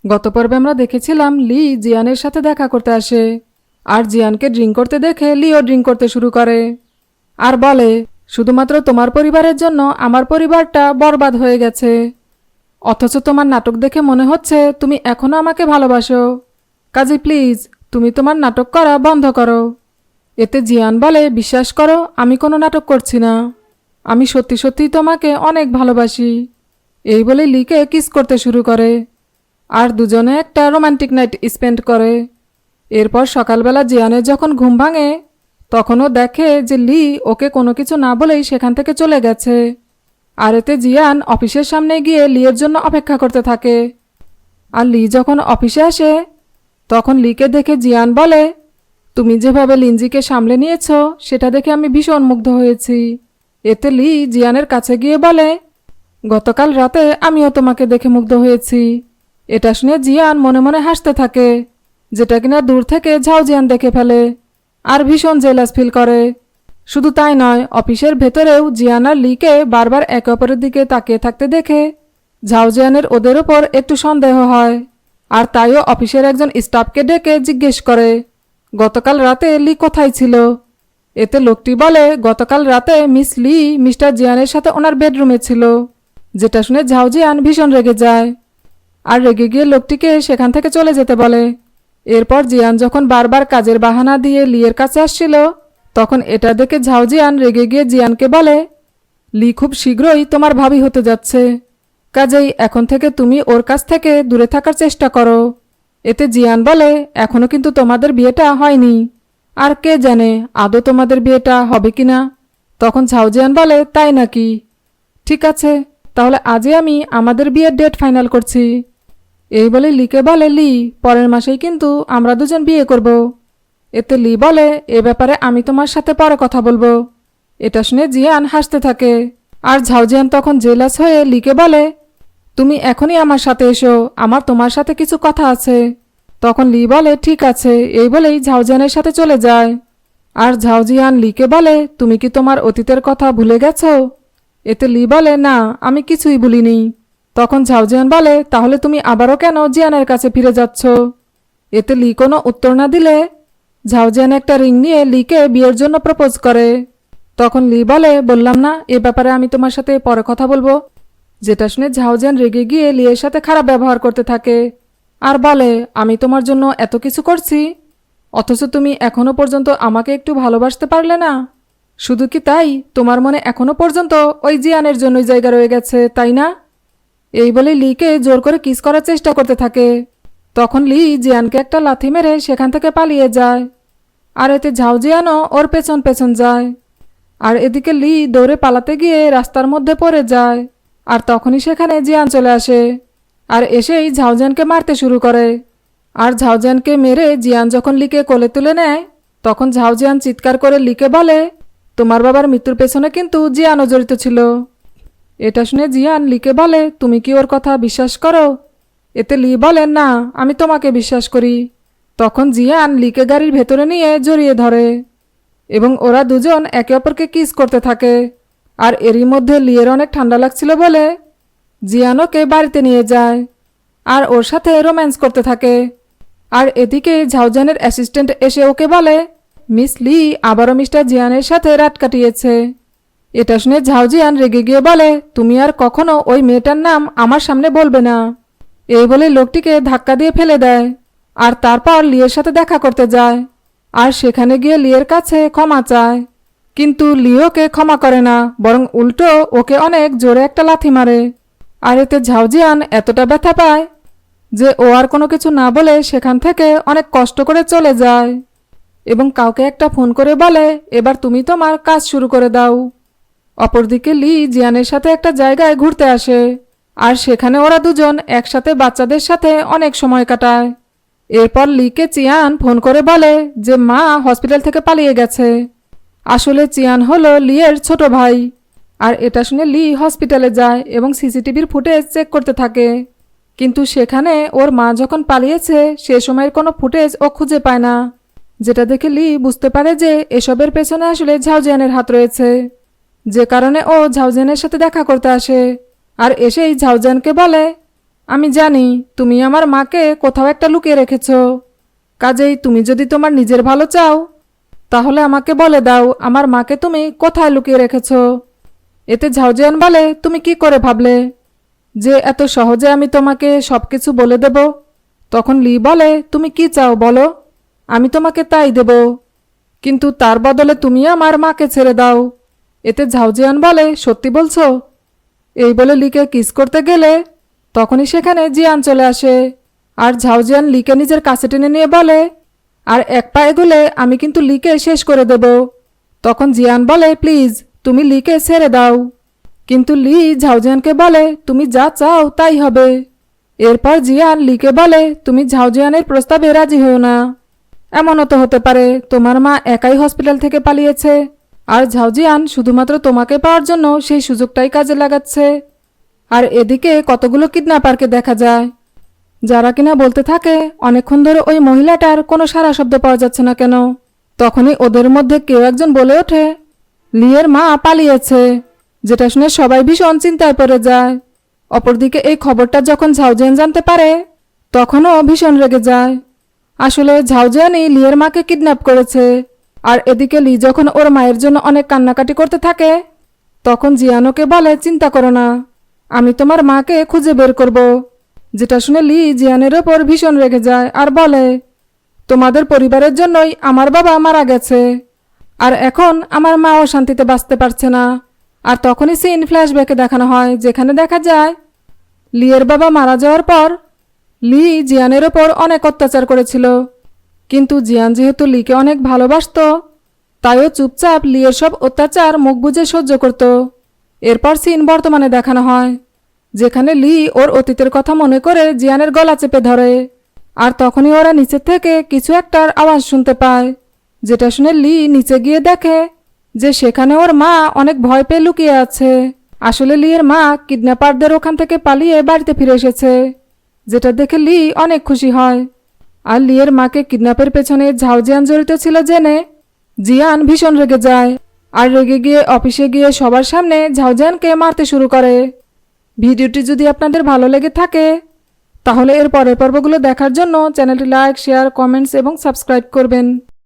গত পর্বে আমরা দেখেছিলাম লি জিয়ানের সাথে দেখা করতে আসে, আর জিয়ানকে ড্রিঙ্ক করতে দেখে লিও ড্রিঙ্ক করতে শুরু করে আর বলে, শুধুমাত্র তোমার পরিবারের জন্য আমার পরিবারটা বরবাদ হয়ে গেছে, অথচ তোমার নাটক দেখে মনে হচ্ছে তুমি এখনও আমাকে ভালোবাসো। কাজী প্লিজ তুমি তোমার নাটক করা বন্ধ করো। এতে জিয়ান বলে, বিশ্বাস করো আমি কোনো নাটক করছি না, আমি সত্যি সত্যিই তোমাকে অনেক ভালোবাসি। এই বলে লিকে কিস করতে শুরু করে আর দুজনে একটা রোমান্টিক নাইট স্পেন্ড করে। এরপর সকালবেলা জিয়ানের যখন ঘুম ভাঙে তখনও দেখে যে লি ওকে কোনো কিছু না বলেই সেখান থেকে চলে গেছে। আর এতে জিয়ান অফিসের সামনে গিয়ে লিয়ের জন্য অপেক্ষা করতে থাকে। আর লি যখন অফিসে আসে তখন লিকে দেখে জিয়ান বলে, তুমি যেভাবে লিনজিকে সামলে নিয়েছো সেটা দেখে আমি ভীষণ মুগ্ধ হয়েছি। এতে লি জিয়ানের কাছে গিয়ে বলে, গতকাল রাতে আমিও তোমাকে দেখে মুগ্ধ হয়েছি। এটা শুনে জিয়ান মনে মনে হাসতে থাকে, যেটা কিনা দূর থেকে ঝাও জিয়ান দেখে ফেলে আর ভীষণ জেলাস ফিল করে। শুধু তাই নয়, অফিসের ভেতরেও জিয়ান আর লিকে বারবার একে অপরের দিকে তাকিয়ে থাকতে দেখে ঝাও জিয়ানের ওদের ওপর একটু সন্দেহ হয়। আর তাইও অফিসের একজন স্টাফকে ডেকে জিজ্ঞেস করে, গতকাল রাতে লি কোথায় ছিল। এতে লোকটি বলে, গতকাল রাতে মিস লি মিস্টার জিয়ানের সাথে ওনার বেডরুমে ছিল। যেটা শুনে ঝাও জিয়ান ভীষণ রেগে যায় আর রেগে গিয়ে লোকটিকে সেখান থেকে চলে যেতে বলে। এরপর জিয়ান যখন বারবার কাজের বাহানা দিয়ে লিয়ের কাছে আসছিল তখন এটা দেখে ঝাও জিয়ান রেগে গিয়ে জিয়ানকে বলে, লি খুব শীঘ্রই তোমার ভাবি হতে যাচ্ছে, কাজেই এখন থেকে তুমি ওর কাছ থেকে দূরে থাকার চেষ্টা করো। এতে জিয়ান বলে, এখনো কিন্তু তোমাদের বিয়েটা হয়নি, আর কে জানে আদৌ তোমাদের বিয়েটা হবে কিনা। তখন ঝাও জিয়ান বলে, তাই নাকি, ঠিক আছে তাহলে আজই আমি আমাদের বিয়ের ডেট ফাইনাল করছি। এই বলে লিকে বলে, লি পরের মাসেই কিন্তু আমরা দুজন বিয়ে করব। এতে লি বলে, এ ব্যাপারে আমি তোমার সাথে পরে কথা বলবো। এটা শুনে জিয়ান হাসতে থাকে আর ঝাও জিয়ান তখন জেলাস হয়ে লিকে বলে, তুমি এখনই আমার সাথে এসো, আমার তোমার সাথে কিছু কথা আছে। তখন লি বলে, ঠিক আছে, এই বলেই ঝাও জিয়ানের সাথে চলে যায়। আর ঝাও জিয়ান লিকে বলে, তুমি কি তোমার অতীতের কথা ভুলে গেছো। এতে লি বলে, না আমি কিছুই ভুলিনি। তখন ঝাও জিয়ান বলে, তাহলে তুমি আবারও কেন জিয়ানের কাছে ফিরে যাচ্ছ। এতে লি কোনো উত্তর না দিলে ঝাও জিয়ান একটা রিং নিয়ে লিকে বিয়ের জন্য প্রপোজ করে। তখন লি বলে, বললাম না এ ব্যাপারে আমি তোমার সাথে পরে কথা বলবো। যেটা শুনে ঝাও জিয়ান রেগে গিয়ে লিয়ের সাথে খারাপ ব্যবহার করতে থাকে আর বলে, আমি তোমার জন্য এত কিছু করছি অথচ তুমি এখনো পর্যন্ত আমাকে একটু ভালোবাসতে পারলে না। শুধু কি তাই, তোমার মনে এখনো পর্যন্ত ওই জিয়ানের জন্যই জায়গা রয়ে গেছে, তাই না। এই বলে লিকে জোর করে কিস করার চেষ্টা করতে থাকে। তখন লি জিয়ানকে একটা লাথি মেরে সেখান থেকে পালিয়ে যায় আর এতে ঝাও জিয়ানও ওর পেছন পেছন যায়। আর এদিকে লি দৌড়ে পালাতে গিয়ে রাস্তার মধ্যে পড়ে যায় আর তখনই সেখানে জিয়ান চলে আসে আর এসেই ঝাও জিয়ানকে মারতে শুরু করে। আর ঝাও জিয়ানকে মেরে জিয়ান যখন লিকে কোলে তুলে নেয় তখন ঝাও জিয়ান চিৎকার করে লিকে বলে, তোমার বাবার মৃত্যুর পেছনে কিন্তু জিয়ানও জড়িত ছিল। এটা শুনে জিয়ান লিকে বলে, তুমি কি ওর কথা বিশ্বাস করো। এতে লি বলে, না আমি তোমাকে বিশ্বাস করি। তখন জিয়ান লিকে গাড়ির ভেতরে নিয়ে জড়িয়ে ধরে এবং ওরা দুজন একে অপরকে কিস করতে থাকে। আর এরই মধ্যে লিয়ের অনেক ঠান্ডা লাগছিল বলে জিয়ান ওকে বাড়িতে নিয়ে যায় আর ওর সাথে রোম্যান্স করতে থাকে। আর এদিকে ঝাওজানের অ্যাসিস্ট্যান্ট এসে ওকে বলে, মিস লি আবারও মিস্টার জিয়ানের সাথে রাত কাটিয়েছে। এটা শুনে ঝাও জিয়ান রেগে গিয়ে বলে, তুমি আর কখনো ওই মেয়েটার নাম আমার সামনে বলবে না। এই বলে লোকটিকে ধাক্কা দিয়ে ফেলে দেয় আর তারপর লিয়ের সাথে দেখা করতে যায় আর সেখানে গিয়ে লিয়ের কাছে ক্ষমা চায়। কিন্তু লিওকে ক্ষমা করে না, বরং উল্টো ওকে অনেক জোরে একটা লাথি মারে। আর এতে ঝাও জিয়ান এতটা ব্যথা পায় যে ও আর কোনো কিছু না বলে সেখান থেকে অনেক কষ্ট করে চলে যায় এবং কাউকে একটা ফোন করে বলে, এবার তুমি তোমার কাজ শুরু করে দাও। অপরদিকে লি জিয়ানের সাথে একটা জায়গায় ঘুরতে আসে আর সেখানে ওরা দুজন একসাথে বাচ্চাদের সাথে অনেক সময় কাটায়। এরপর লিকে চিয়ান ফোন করে বলে যে মা হসপিটাল থেকে পালিয়ে গেছে। আসলে চিয়ান হলো লিয়ের ছোট ভাই। আর এটা শুনে লি হসপিটালে যায় এবং সিসিটিভির ফুটেজ চেক করতে থাকে, কিন্তু সেখানে ওর মা যখন পালিয়েছে সে সময়ের কোনো ফুটেজ ও খুঁজে পায় না। যেটা দেখে লি বুঝতে পারে যে এসবের পেছনে আসলে ঝাও জিয়ানের হাত রয়েছে, যে কারণে ও ঝাও জিয়ানের সাথে দেখা করতে আসে আর এসেই ঝাও জিয়ানকে বলে, আমি জানি তুমি আমার মাকে কোথাও একটা লুকিয়ে রেখেছ। কাজেই তুমি যদি তোমার নিজের ভালো চাও তাহলে আমাকে বলে দাও আমার মাকে তুমি কোথায় লুকিয়ে রেখেছ। এতে ঝাউজিয়ান বলে, তুমি কি করে ভাবলে যে এত সহজে আমি তোমাকে সবকিছু বলে দেব? তখন লি বলে, তুমি কি চাও বলো, আমি তোমাকে তাই দেব, কিন্তু তার বদলে তুমি আমার মাকে ছেড়ে দাও। এতে ঝাউজিয়ান বলে, সত্যি বলছো? এই বলে লিকে কিস করতে গেলে তখনই সেখানে জিয়ান চলে আসে। আর ঝাউজিয়ান লিকে নিজের কাছে টেনে নিয়ে বলে, আর এক পা এগোলে আমি কিন্তু লিকে শেষ করে দেব। তখন জিয়ান বলে, প্লিজ তুমি লিকে ছেড়ে দাও। কিন্তু লি ঝাউজিয়ানকে বলে, তুমি যা চাও তাই হবে। এরপর জিয়ান লিকে বলে, তুমি ঝাউজিয়ানের প্রস্তাবে রাজি হও না। এমনও তো হতে পারে তোমার মা একাই হসপিটাল থেকে পালিয়েছে আর ঝাউজিয়ান শুধুমাত্র তোমাকে পাওয়ার জন্য সেই সুযোগটাই কাজে লাগাচ্ছে। আর এদিকে কতগুলো কিডন্যাপারকে দেখা যায় যারা কিনা বলতে থাকে অনেকক্ষণ ধরে ওই মহিলাটার কোনো সারা শব্দ পাওয়া যাচ্ছে না কেন। তখনই ওদের মধ্যে কেউ একজন বলে ওঠে, লিয়ের মা পালিয়েছে, যেটা শুনে সবাই ভীষণ চিন্তায় পড়ে যায়। অপরদিকে এই খবরটা যখন ঝাউজিয়ান জানতে পারে তখনও ভীষণ রেগে যায়। আসলে ঝাউজিয়ানই লিয়ের মাকে কিডন্যাপ করেছে। আর এদিকে লি যখন ওর মায়ের জন্য অনেক কান্নাকাটি করতে থাকে তখন জিয়ানোকে বলে, চিন্তা করো না, আমি তোমার মাকে খুঁজে বের করব। যেটা শুনে লি জিয়ানের ওপর ভীষণ রেগে যায় আর বলে, তোমাদের পরিবারের জন্যই আমার বাবা মারা গেছে আর এখন আমার মাও শান্তিতে বাঁচতে পারছে না। আর তখনই সিন ফ্ল্যাশব্যাকে দেখানো হয় যেখানে দেখা যায় লিয়ের বাবা মারা যাওয়ার পর লি জিয়ানের ওপর অনেক অত্যাচার করেছিল, কিন্তু জিয়ান যেহেতু লিকে অনেক ভালোবাসতো তাইও চুপচাপ লিয়ের সব অত্যাচার মুখ বুজে সহ্য করত। এরপর সিন বর্তমানে দেখানো হয় যেখানে লি ওর অতীতের কথা মনে করে জিয়ানের গলা চেপে ধরে। আর তখনই ওরা নিচে থেকে কিছু একটার আওয়াজ শুনতে পায়, যেটা শুনে লি নিচে গিয়ে দেখে যে সেখানে ওর মা অনেক ভয় পেয়ে লুকিয়ে আছে। আসলে লিয়ের মা কিডন্যাপারদের ওখান থেকে পালিয়ে বাড়িতে ফিরে এসেছে, যেটা দেখে লি অনেক খুশি হয়। আর লিয়ের মাকে কিডন্যাপের পেছনে ঝাউজিয়ান জড়িত ছিল জেনে জিয়ান ভীষণ রেগে যায় আর রেগে গিয়ে অফিসে গিয়ে সবার সামনে ঝাউজিয়ানকে মারতে শুরু করে। ভিডিওটি যদি আপনাদের ভালো লেগে থাকে তাহলে এর পরের পর্বগুলো দেখার জন্য চ্যানেলটি লাইক, শেয়ার, কমেন্টস এবং সাবস্ক্রাইব করবেন।